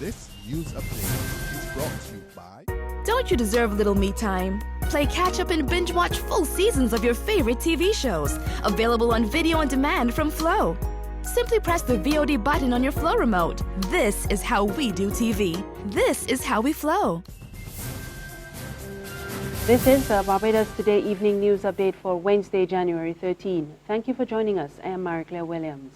This news update is brought to you by... Don't you deserve a little me time? Play catch up and binge watch full seasons of your favorite TV shows. Available on video on demand from Flow. Simply press the VOD button on your Flow remote. This is how we do TV. This is how we flow. This is the Barbados Today Evening News Update for Wednesday, January 13. Thank you for joining us. I am Marie-Claire Williams.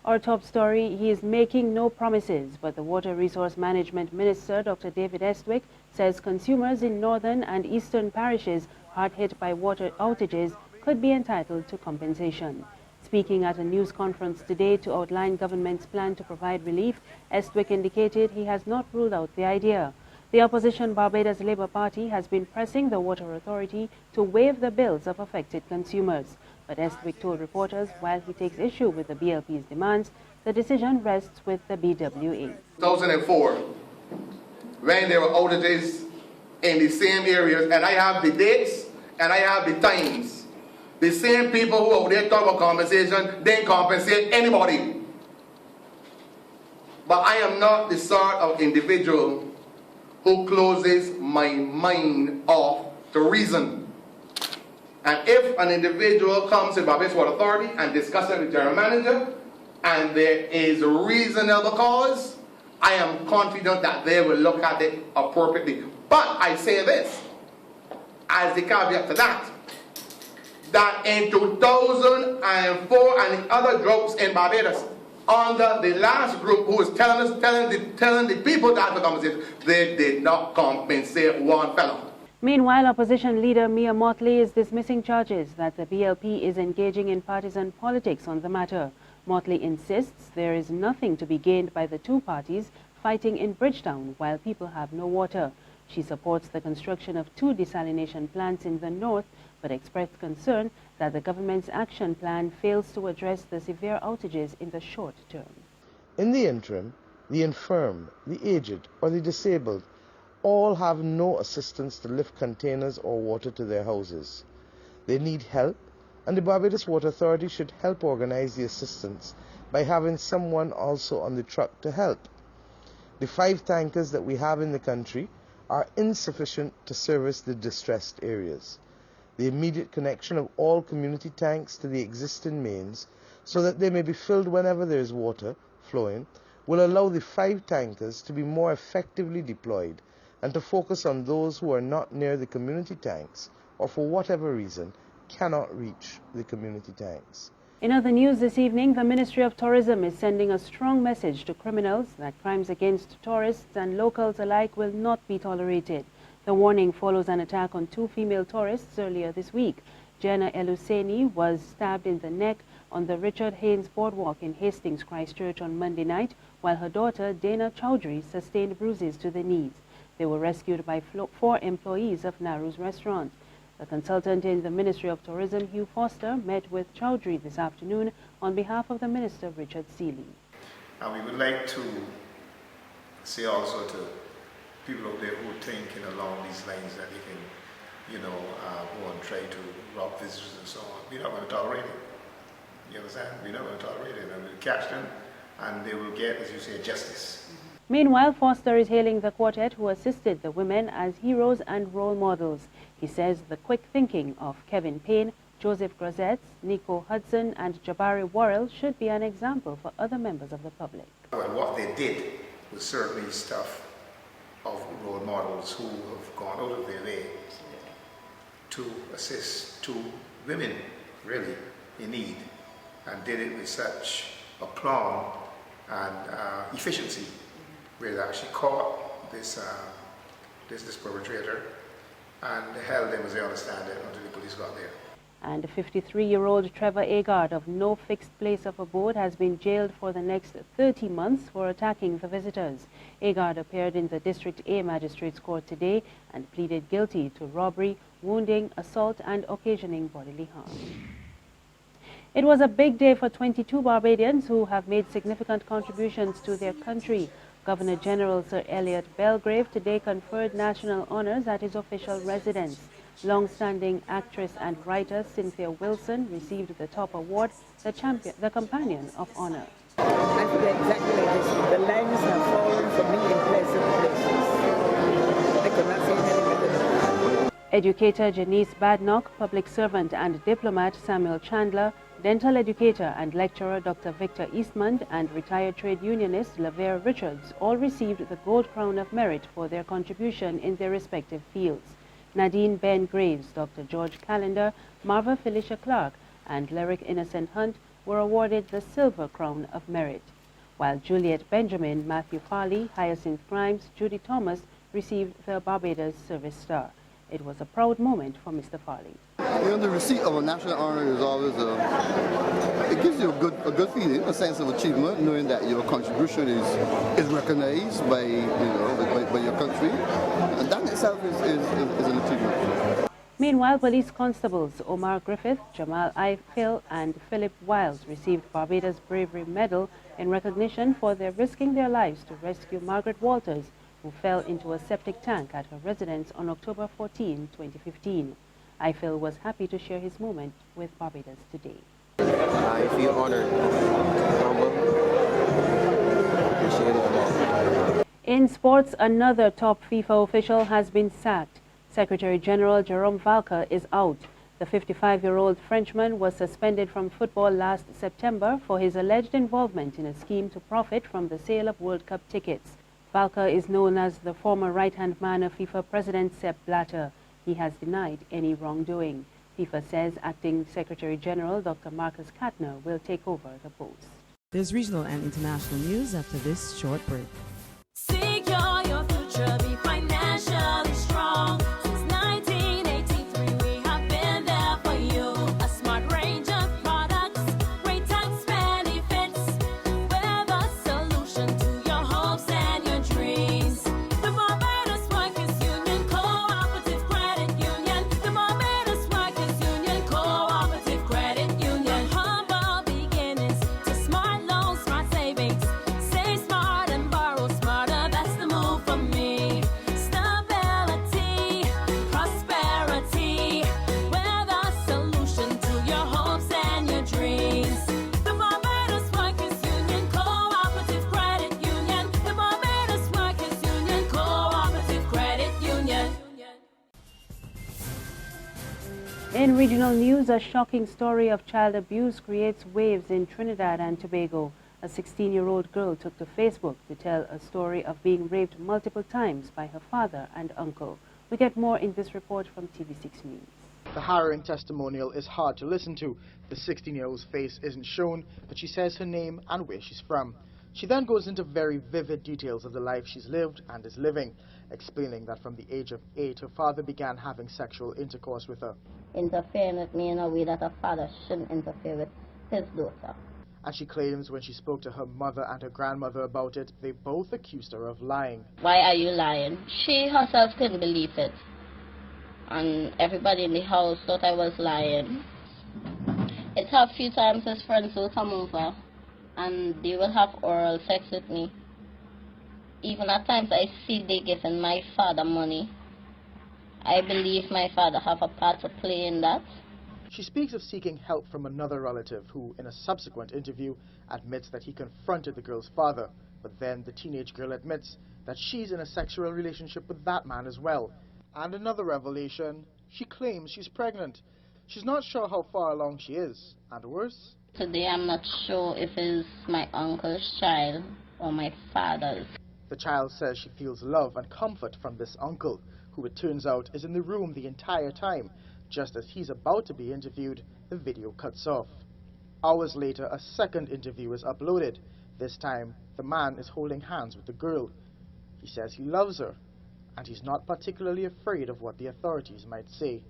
Our top story, he is making no promises, but the Water Resource Management Minister, Dr. David Estwick, says consumers in northern and eastern parishes hard hit by water outages could be entitled to compensation. Speaking at a news conference today to outline government's plan to provide relief, Estwick indicated he has not ruled out the idea. The opposition Barbados Labour Party has been pressing the Water Authority to waive the bills of affected consumers. But Estwick told reporters while he takes issue with the BLP's demands, the decision rests with the BWA. 2004, when there were outages in the same areas, and I have the dates and I have the times. The same people who are there talk about compensation didn't compensate anybody. But I am not the sort of individual who closes my mind off to reason. And if an individual comes to Barbados Water Authority and discusses with the general manager, and there is a reasonable cause, I am confident that they will look at it appropriately. But I say this, as the caveat to that in 2004 and the other droughts in Barbados, under the last group who was telling the people that the compensation, they did not compensate one fellow. Meanwhile, opposition leader Mia Mottley is dismissing charges that the BLP is engaging in partisan politics on the matter. Mottley insists there is nothing to be gained by the two parties fighting in Bridgetown while people have no water. She supports the construction of 2 desalination plants in the north, but expressed concern that the government's action plan fails to address the severe outages in the short term. In the interim, the infirm, the aged, or the disabled all have no assistance to lift containers or water to their houses. They need help, and the Barbados Water Authority should help organize the assistance by having someone also on the truck to help. The 5 tankers that we have in the country are insufficient to service the distressed areas. The immediate connection of all community tanks to the existing mains so that they may be filled whenever there is water flowing will allow the 5 tankers to be more effectively deployed and to focus on those who are not near the community tanks or for whatever reason cannot reach the community tanks. In other news this evening, the Ministry of Tourism is sending a strong message to criminals that crimes against tourists and locals alike will not be tolerated. The warning follows an attack on 2 female tourists earlier this week. Jenna Eluseni was stabbed in the neck on the Richard Haynes Boardwalk in Hastings, Christchurch on Monday night, while her daughter Dana Chowdhury sustained bruises to the knees. They were rescued by 4 employees of Naru's restaurant. The consultant in the Ministry of Tourism, Hugh Foster, met with Chowdhury this afternoon on behalf of the Minister, Richard Seeley. And we would like to say also to people out there who are thinking along these lines that they can, go and try to rob visitors and so on. We're not going to tolerate it. You understand? We're not going to tolerate it. And we'll catch them and they will get, as you say, justice. Meanwhile, Foster is hailing the quartet who assisted the women as heroes and role models. He says the quick thinking of Kevin Payne, Joseph Grozetz, Nico Hudson and Jabari Worrell should be an example for other members of the public. Well, what they did was certainly stuff of role models who have gone out of their way to assist 2 women really in need and did it with such aplomb and efficiency, where they actually caught this perpetrator and held them, as I understand it, until the police got there. And 53-year-old Trevor Agard of no fixed place of abode has been jailed for the next 30 months for attacking the visitors. Agard appeared in the District A Magistrates Court today and pleaded guilty to robbery, wounding, assault and occasioning bodily harm. It was a big day for 22 Barbadians who have made significant contributions to their country. Governor General Sir Elliot Belgrave today conferred national honors at his official residence. Long-standing actress and writer Cynthia Wilson received the top award, the Companion of Honor. I feel exactly like this. The lines have fallen for me in place. Educator Janice Badnock, public servant and diplomat Samuel Chandler, dental educator and lecturer Dr. Victor Eastman, and retired trade unionist Lavere Richards all received the Gold Crown of Merit for their contribution in their respective fields. Nadine Ben Graves, Dr. George Callender, Marva Felicia Clark, and Lyric Innocent Hunt were awarded the Silver Crown of Merit, while Juliet Benjamin, Matthew Farley, Hyacinth Grimes, Judy Thomas received the Barbados Service Star. It was a proud moment for Mr. Farley. You know, the receipt of a national honor is always it gives you a good feeling, a sense of achievement, knowing that your contribution is recognized by your country, and that itself is an achievement. Meanwhile, police constables Omar Griffith, Jamal Eichel, and Philip Wiles received Barbados Bravery Medal in recognition for their risking their lives to rescue Margaret Walters, who fell into a septic tank at her residence on October 14, 2015. Eichel was happy to share his moment with Barbados Today. I feel honored, humble, appreciated. In sports, another top FIFA official has been sacked. Secretary General Jerome Valcke is out. The 55-year-old Frenchman was suspended from football last September for his alleged involvement in a scheme to profit from the sale of World Cup tickets. Valcke is known as the former right-hand man of FIFA President Sepp Blatter. He has denied any wrongdoing. FIFA says acting Secretary General Dr. Marcus Katner will take over the post. There's regional and international news after this short break. Secure your future, be financially strong. Since 1983, we have been there for you. A smart range of products, great tax benefits. We're the solution to your hopes and your dreams. The Barbados Workers Union Cooperative Credit Union. The Barbados Workers Union Cooperative Credit Union. Humble beginnings to smart loans, smart savings. Save smart and borrow smarter. That's the move for me. Stability, prosperity. We're the solution to your hopes and your dreams. The Barbados Workers Union Cooperative Credit Union. The Barbados Workers Union Cooperative Credit Union. In regional news, a shocking story of child abuse creates waves in Trinidad and Tobago. A 16-year-old girl took to Facebook to tell a story of being raped multiple times by her father and uncle. We get more in this report from TV6 News. The harrowing testimonial is hard to listen to. The 16-year-old's face isn't shown, but she says her name and where she's from. She then goes into very vivid details of the life she's lived and is living, explaining that from the age of 8, her father began having sexual intercourse with her. Interfering with me in a way that a father shouldn't interfere with his daughter. And she claims when she spoke to her mother and her grandmother about it, they both accused her of lying. Why are you lying? She herself couldn't believe it. And everybody in the house thought I was lying. It's a few times his friends will come over and they will have oral sex with me. Even at times I see they giving my father money. I believe my father have a part to play in that. She speaks of seeking help from another relative who, in a subsequent interview, admits that he confronted the girl's father, but then the teenage girl admits that she's in a sexual relationship with that man as well. And another revelation, she claims she's pregnant. She's not sure how far along she is, and worse. Today I'm not sure if it's my uncle's child or my father's. The child says she feels love and comfort from this uncle, who it turns out is in the room the entire time. Just as he's about to be interviewed, the video cuts off. Hours later, a second interview is uploaded. This time, the man is holding hands with the girl. He says he loves her, and he's not particularly afraid of what the authorities might say.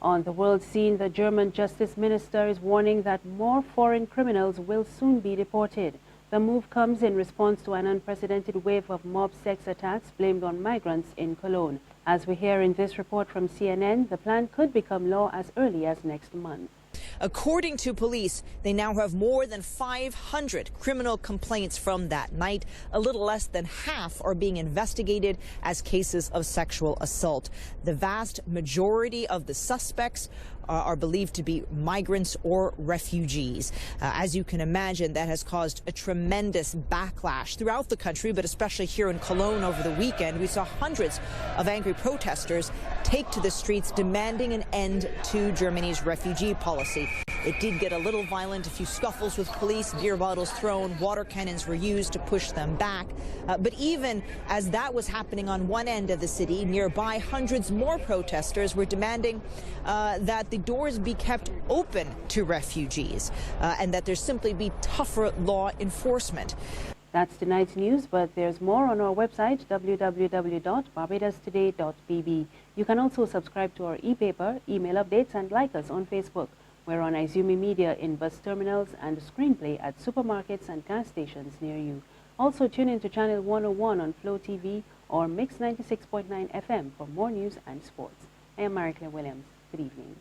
On the world scene, the German Justice Minister is warning that more foreign criminals will soon be deported. The move comes in response to an unprecedented wave of mob sex attacks blamed on migrants in Cologne. As we hear in this report from CNN, the plan could become law as early as next month. According to police, they now have more than 500 criminal complaints from that night. A little less than half are being investigated as cases of sexual assault. The vast majority of the suspects are believed to be migrants or refugees. As you can imagine, that has caused a tremendous backlash throughout the country, but especially here in Cologne over the weekend. We saw hundreds of angry protesters take to the streets demanding an end to Germany's refugee policy. It did get a little violent, a few scuffles with police, beer bottles thrown, water cannons were used to push them back. But even as that was happening on one end of the city, nearby hundreds more protesters were demanding that the doors be kept open to refugees and that there simply be tougher law enforcement. That's tonight's news, but there's more on our website, www.barbadostoday.bb. You can also subscribe to our e-paper, email updates, and like us on Facebook. We're on Izumi Media in bus terminals and Screenplay at supermarkets and gas stations near you. Also tune in to Channel 101 on Flow TV or Mix 96.9 FM for more news and sports. I am Marie Claire Williams. Good evening.